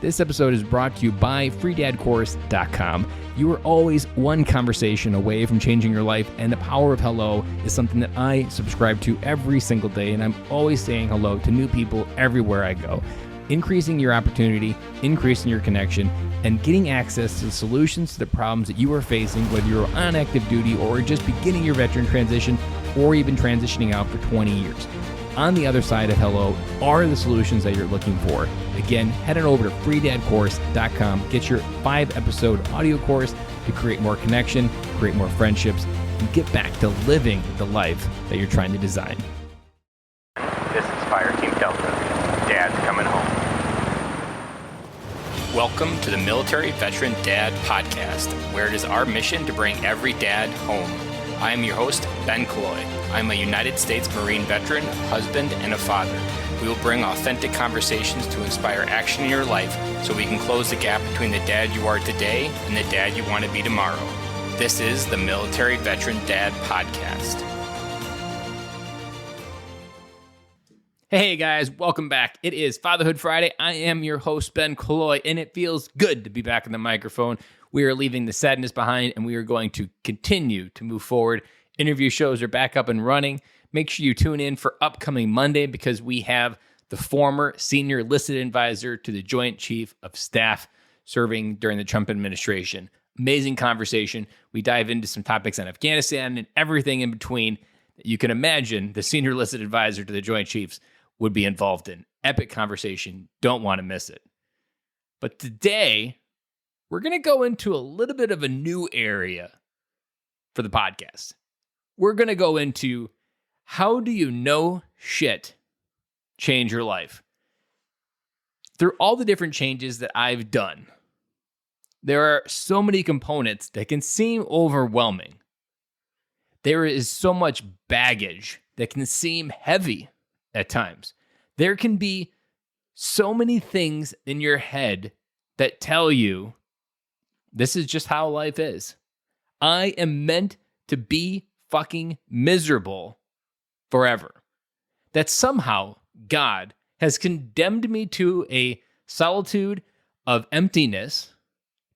This episode is brought to you by freedadcourse.com. You are always one conversation away from changing your life, and the power of hello is something that I subscribe to every single day, and I'm always saying hello to new people everywhere I go. Increasing your opportunity, increasing your connection, and getting access to the solutions to the problems that you are facing, whether you're on active duty or just beginning your veteran transition or even transitioning out for 20 years. On the other side of hello are the solutions that you're looking for. Again, head on over to freedadcourse.com. Get your 5-episode audio course to create more connection, create more friendships, and get back to living the life that you're trying to design. This is Fire Team Delta. Dad's coming home. Welcome to the Military Veteran Dad Podcast, where it is our mission to bring every dad home. I am your host, Ben Killoy. I'm a United States Marine veteran, husband, and a father. We will bring authentic conversations to inspire action in your life so we can close the gap between the dad you are today and the dad you want to be tomorrow. This is the Military Veteran Dad Podcast. Hey guys, welcome back. It is Fatherhood Friday. I am your host, Ben Killoy, and it feels good to be back on the microphone. We are leaving the sadness behind, and we are going to continue to move forward. Interview shows are back up and running. Make sure you tune in for upcoming Monday because we have the former senior enlisted advisor to the Joint Chief of Staff serving during the Trump administration. Amazing conversation. We dive into some topics on Afghanistan and everything in between that you can imagine the senior enlisted advisor to the Joint Chiefs would be involved in. Epic conversation. Don't want to miss it. But today, we're going to go into a little bit of a new area for the podcast. We're going to go into how do you know shit change your life? Through all the different changes that I've done, there are so many components that can seem overwhelming. There is so much baggage that can seem heavy at times. There can be so many things in your head that tell you this is just how life is. I am meant to be fucking miserable forever. That somehow God has condemned me to a solitude of emptiness,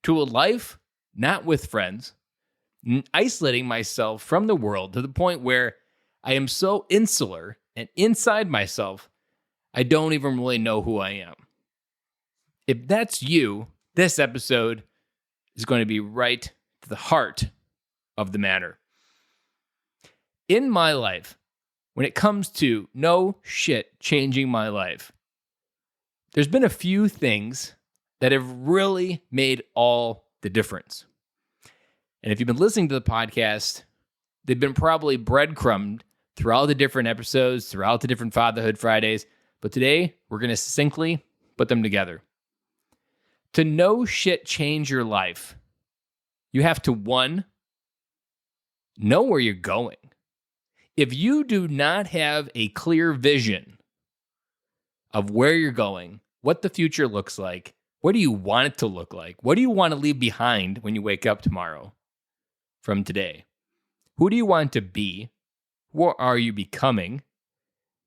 to a life not with friends, isolating myself from the world to the point where I am so insular and inside myself, I don't even really know who I am. If that's you, this episode is going to be right to the heart of the matter. In my life, when it comes to no shit changing my life, there's been a few things that have really made all the difference. And if you've been listening to the podcast, they've been probably breadcrumbed throughout the different episodes, throughout the different Fatherhood Fridays. But today, we're going to succinctly put them together. To no shit change your life, you have to, 1, know where you're going. If you do not have a clear vision of where you're going, what the future looks like, what do you want it to look like? What do you want to leave behind when you wake up tomorrow from today? Who do you want to be? What are you becoming?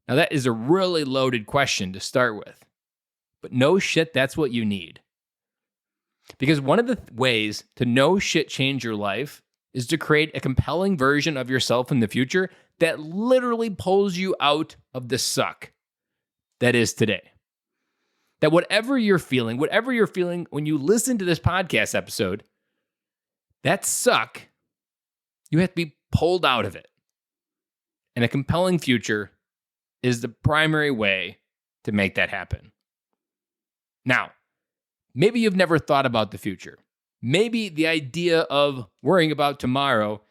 Now, that is a really loaded question to start with. But no shit, that's what you need. Because one of the ways to no shit change your life is to create a compelling version of yourself in the future that literally pulls you out of the suck that is today. That whatever you're feeling when you listen to this podcast episode, that suck, you have to be pulled out of it. And a compelling future is the primary way to make that happen. Now, maybe you've never thought about the future. Maybe the idea of worrying about tomorrow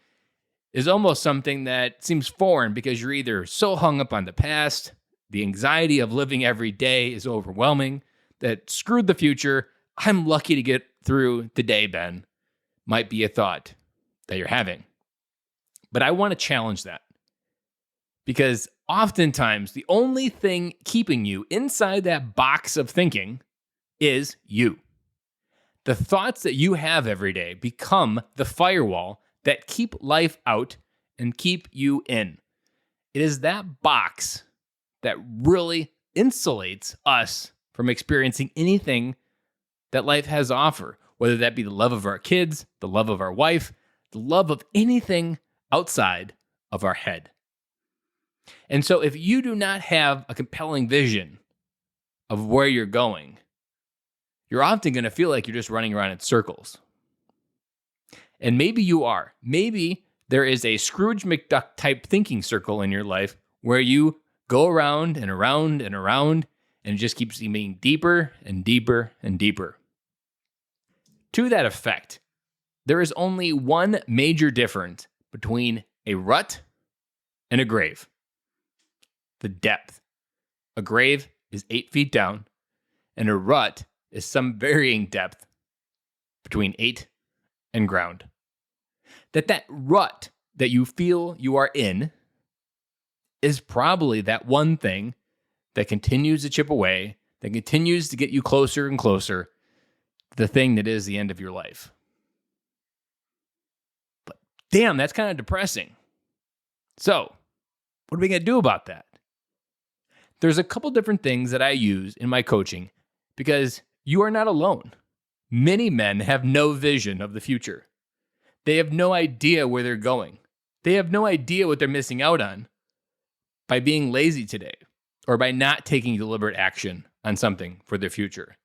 is almost something that seems foreign because you're either so hung up on the past, the anxiety of living every day is overwhelming, that screwed the future, I'm lucky to get through the day, Ben, might be a thought that you're having. But I want to challenge that. Because oftentimes, the only thing keeping you inside that box of thinking is you. The thoughts that you have every day become the firewall that keep life out and keep you in. It is that box that really insulates us from experiencing anything that life has to offer, whether that be the love of our kids, the love of our wife, the love of anything outside of our head. And so if you do not have a compelling vision of where you're going, you're often going to feel like you're just running around in circles. And maybe you are. Maybe there is a Scrooge McDuck type thinking circle in your life where you go around and around and around, and it just keeps being deeper and deeper and deeper. To that effect, there is only one major difference between a rut and a grave: the depth. A grave is 8 feet down, and a rut is some varying depth between 8 and ground. That rut that you feel you are in is probably that one thing that continues to chip away, that continues to get you closer and closer to the thing that is the end of your life. But damn, that's kind of depressing. So, what are we going to do about that? There's a couple different things that I use in my coaching because you are not alone. Many men have no vision of the future. They have no idea where they're going. They have no idea what they're missing out on by being lazy today or by not taking deliberate action on something for their future.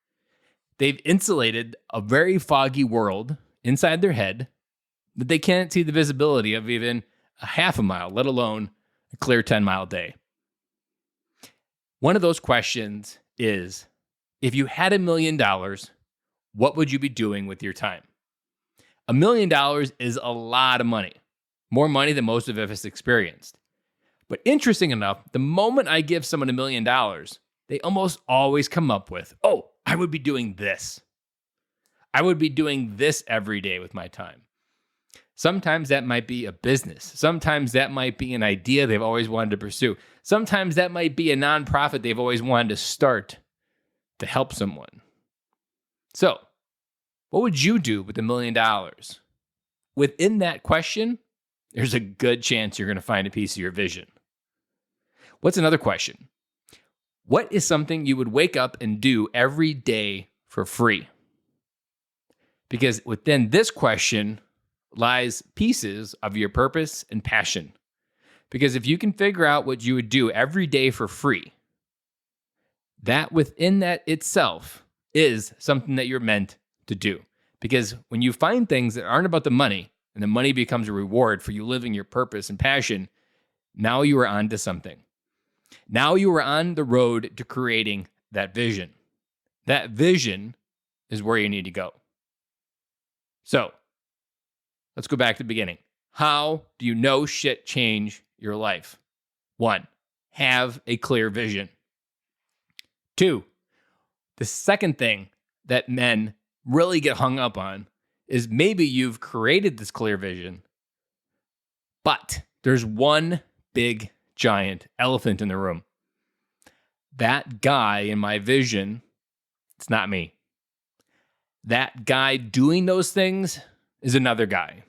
They've insulated a very foggy world inside their head that they can't see the visibility of even a half a mile, let alone a clear 10-mile day. One of those questions is, if you had $1 million, what would you be doing with your time? $1 million is a lot of money, more money than most of us experienced. But interesting enough, the moment I give someone $1 million, they almost always come up with, oh, I would be doing this. I would be doing this every day with my time. Sometimes that might be a business. Sometimes that might be an idea they've always wanted to pursue. Sometimes that might be a nonprofit they've always wanted to start to help someone. So, what would you do with $1 million? Within that question, there's a good chance you're going to find a piece of your vision. What's another question? What is something you would wake up and do every day for free? Because within this question lies pieces of your purpose and passion. Because if you can figure out what you would do every day for free, that within that itself is something that you're meant to do. Because when you find things that aren't about the money, and the money becomes a reward for you living your purpose and passion, now you are on to something. Now you are on the road to creating that vision. That vision is where you need to go. So, let's go back to the beginning. How do you know shit change your life? 1, have a clear vision. 2, the second thing that men really get hung up on is maybe you've created this clear vision, but there's one big, giant elephant in the room. That guy in my vision, it's not me. That guy doing those things is another guy.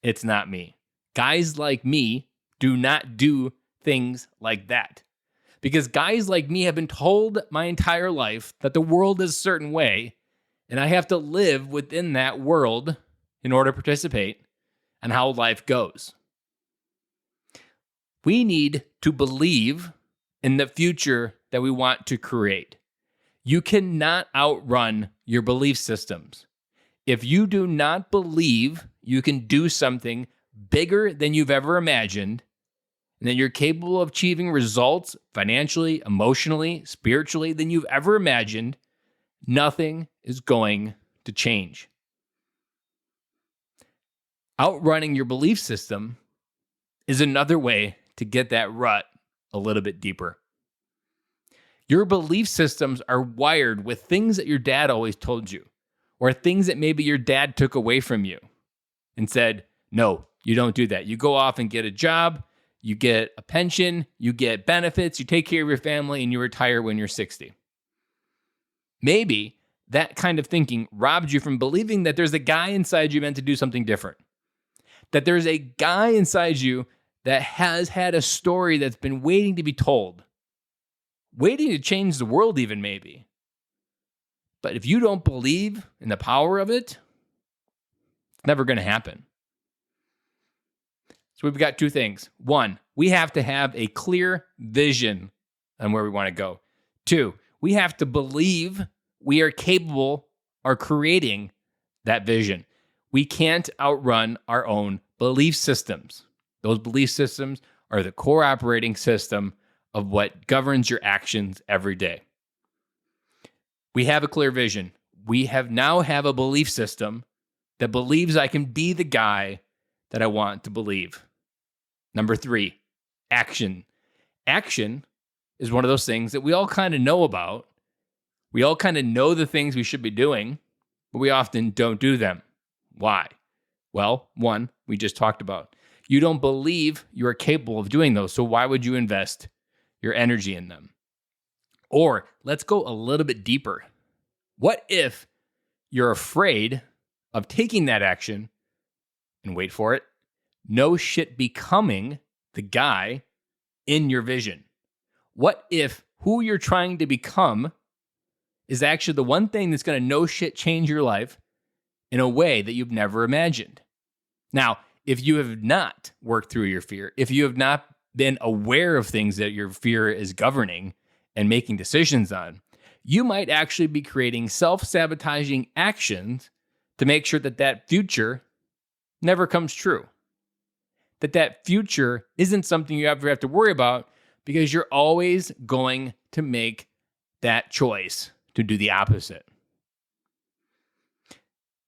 It's not me. Guys like me do not do things like that. Because guys like me have been told my entire life that the world is a certain way, and I have to live within that world in order to participate in how life goes. We need to believe in the future that we want to create. You cannot outrun your belief systems. If you do not believe you can do something bigger than you've ever imagined, and that you're capable of achieving results financially, emotionally, spiritually than you've ever imagined, nothing is going to change. Outrunning your belief system is another way to get that rut a little bit deeper. Your belief systems are wired with things that your dad always told you, or things that maybe your dad took away from you and said, no, you don't do that. You go off and get a job, you get a pension, you get benefits, you take care of your family, and you retire when you're 60. Maybe that kind of thinking robbed you from believing that there's a guy inside you meant to do something different. That there's a guy inside you that has had a story that's been waiting to be told. Waiting to change the world even maybe. But if you don't believe in the power of it, it's never going to happen. So we've got two things. One, we have to have a clear vision on where we want to go. Two, we have to believe we are capable of creating that vision. We can't outrun our own belief systems. Those belief systems are the core operating system of what governs your actions every day. We have a clear vision. We now have a belief system that believes I can be the guy that I want to believe. Number 3, action. Action is one of those things that we all kind of know about. We all kind of know the things we should be doing, but we often don't do them. Why? Well, one, we just talked about. You don't believe you are capable of doing those, so why would you invest your energy in them? Or let's go a little bit deeper. What if you're afraid of taking that action and wait for it, no shit becoming the guy in your vision? What if who you're trying to become is actually the one thing that's going to no shit change your life in a way that you've never imagined? Now, if you have not worked through your fear, if you have not been aware of things that your fear is governing and making decisions on, you might actually be creating self-sabotaging actions to make sure that that future never comes true. That future isn't something you ever have to worry about because you're always going to make that choice to do the opposite.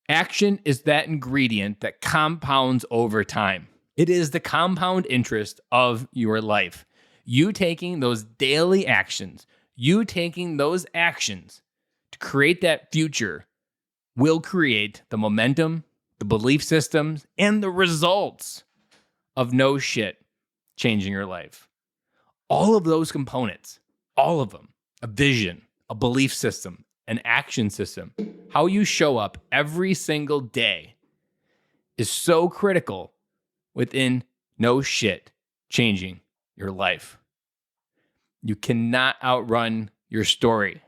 Action is that ingredient that compounds over time. It is the compound interest of your life. You taking those daily actions, you taking those actions to create that future will create the momentum, the belief systems, and the results of no shit changing your life. All of those components, all of them, a vision, a belief system, an action system, how you show up every single day is so critical within no shit changing your life. You cannot outrun your story.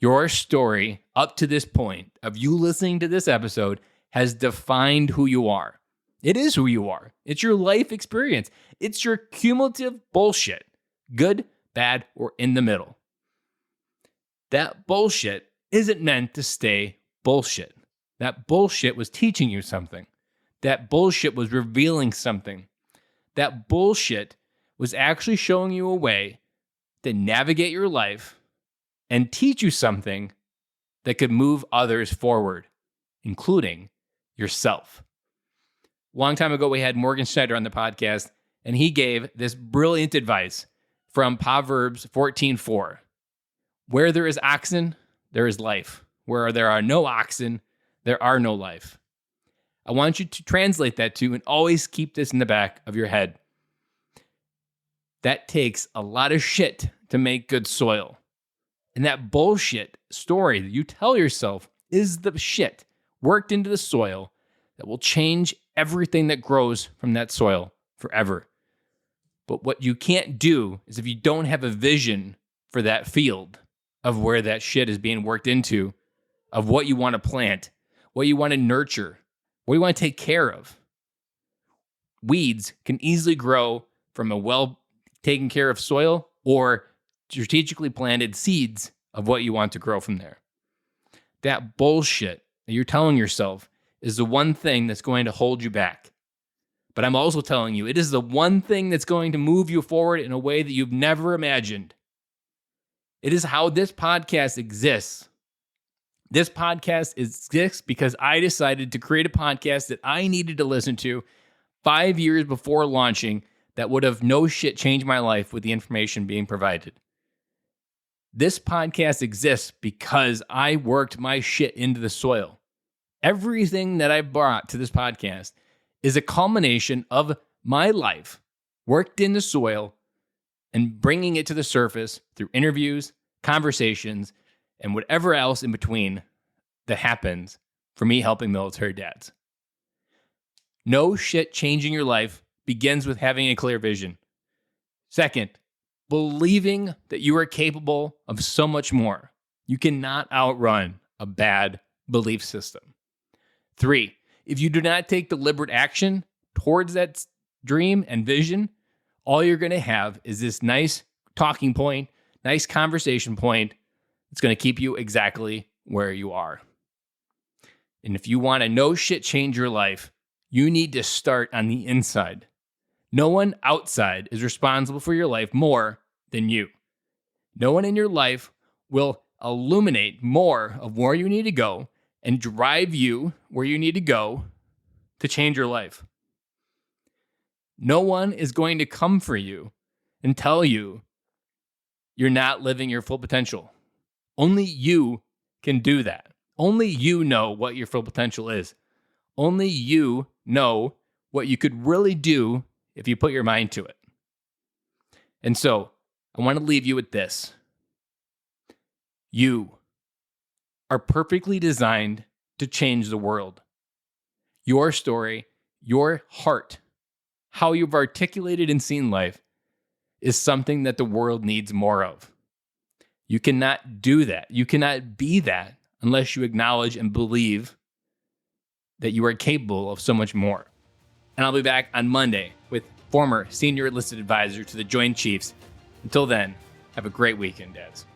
Your story up to this point of you listening to this episode has defined who you are. It is who you are. It's your life experience. It's your cumulative bullshit, good, bad, or in the middle. That bullshit isn't meant to stay bullshit. That bullshit was teaching you something. That bullshit was revealing something. That bullshit was actually showing you a way to navigate your life and teach you something that could move others forward, including yourself. A long time ago, we had Morgan Schneider on the podcast, and he gave this brilliant advice from Proverbs 14:4. Where there is oxen, there is life. Where there are no oxen, there are no life. I want you to translate that to and always keep this in the back of your head. That takes a lot of shit to make good soil. And that bullshit story that you tell yourself is the shit worked into the soil that will change everything that grows from that soil forever. But what you can't do is if you don't have a vision for that field of where that shit is being worked into, of what you want to plant, what you want to nurture, what you want to take care of. Weeds can easily grow from a well taken care of soil or strategically planted seeds of what you want to grow from there. That bullshit that you're telling yourself is the one thing that's going to hold you back. But I'm also telling you, it is the one thing that's going to move you forward in a way that you've never imagined. It is how this podcast exists. This podcast exists because I decided to create a podcast that I needed to listen to 5 years before launching that would have no shit changed my life with the information being provided. This podcast exists because I worked my shit into the soil. Everything that I brought to this podcast is a culmination of my life worked in the soil and bringing it to the surface through interviews, conversations, and whatever else in between that happens for me helping military dads. No shit changing your life begins with having a clear vision. Second, believing that you are capable of so much more. You cannot outrun a bad belief system. 3, if you do not take deliberate action towards that dream and vision, all you're going to have is this nice talking point, nice conversation point. It's going to keep you exactly where you are. And if you want to no shit change your life, you need to start on the inside. No one outside is responsible for your life more than you. No one in your life will illuminate more of where you need to go and drive you where you need to go to change your life. No one is going to come for you and tell you you're not living your full potential. Only you can do that. Only you know what your full potential is. Only you know what you could really do if you put your mind to it. And so, I want to leave you with this. You are perfectly designed to change the world. Your story, your heart, how you've articulated and seen life is something that the world needs more of. You cannot do that. You cannot be that unless you acknowledge and believe that you are capable of so much more. And I'll be back on Monday with former senior enlisted advisor to the Joint Chiefs. Until then, have a great weekend, dads.